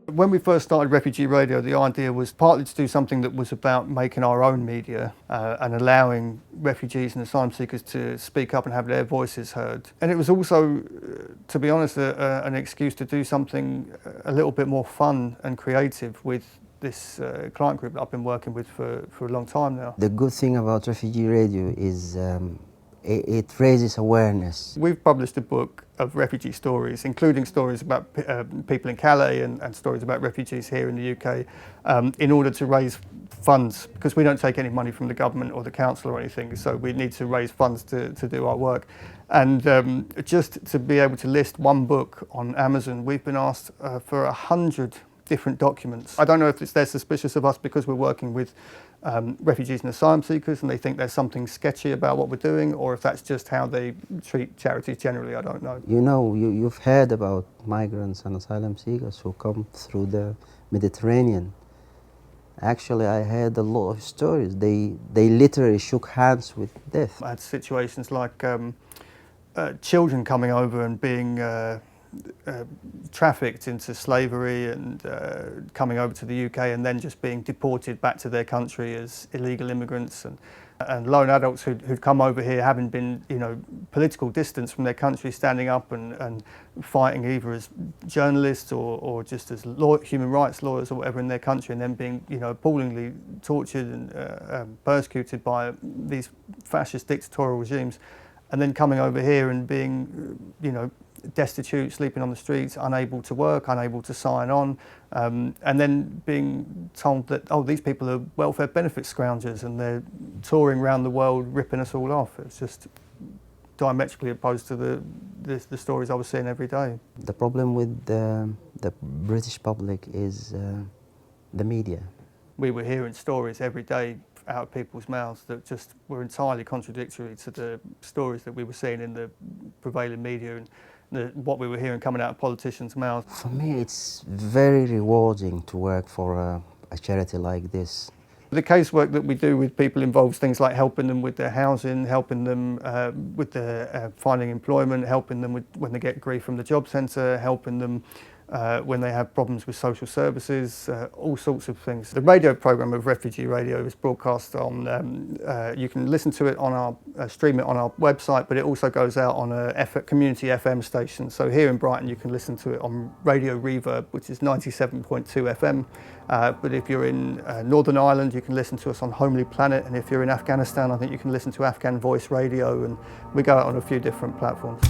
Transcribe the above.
When we first started Refugee Radio, the idea was partly to do something that was about making our own media and allowing refugees and asylum seekers to speak up and have their voices heard. And it was also, to be honest, an excuse to do something a little bit more fun and creative with this client group that I've been working with for a long time now. The good thing about Refugee Radio is it raises awareness. We've published a book of refugee stories, including stories about people in Calais and stories about refugees here in the UK, in order to raise funds, because we don't take any money from the government or the council or anything, so we need to raise funds to do our work. And just to be able to list one book on Amazon, we've been asked for 100 different documents. I don't know if they're suspicious of us because we're working with refugees and asylum seekers and they think there's something sketchy about what we're doing, or if that's just how they treat charities generally, I don't know. You know, you've heard about migrants and asylum seekers who come through the Mediterranean. Actually, I heard a lot of stories. They literally shook hands with death. I had situations like children coming over and being trafficked into slavery and coming over to the UK and then just being deported back to their country as illegal immigrants, and lone adults who'd come over here having been, political distance from their country, standing up and fighting either as journalists or just as human rights lawyers or whatever in their country, and then being, appallingly tortured and persecuted by these fascist dictatorial regimes, and then coming over here and being, destitute, sleeping on the streets, unable to work, unable to sign on, and then being told that, oh, these people are welfare benefit scroungers and they're touring around the world ripping us all off. It's just diametrically opposed to the stories I was seeing every day. The problem with the British public is the media. We were hearing stories every day out of people's mouths that just were entirely contradictory to the stories that we were seeing in the prevailing media and what we were hearing coming out of politicians' mouths. For me, it's very rewarding to work for a charity like this. The casework that we do with people involves things like helping them with their housing, helping them with their finding employment, helping them with when they get grief from the job centre, helping them when they have problems with social services, all sorts of things. The radio programme of Refugee Radio is broadcast on, you can listen to it on our, stream it on our website, but it also goes out on a community FM station. So here in Brighton you can listen to it on Radio Reverb, which is 97.2 FM. But if you're in Northern Ireland, you can listen to us on Homely Planet, and if you're in Afghanistan, I think you can listen to Afghan Voice Radio, and we go out on a few different platforms.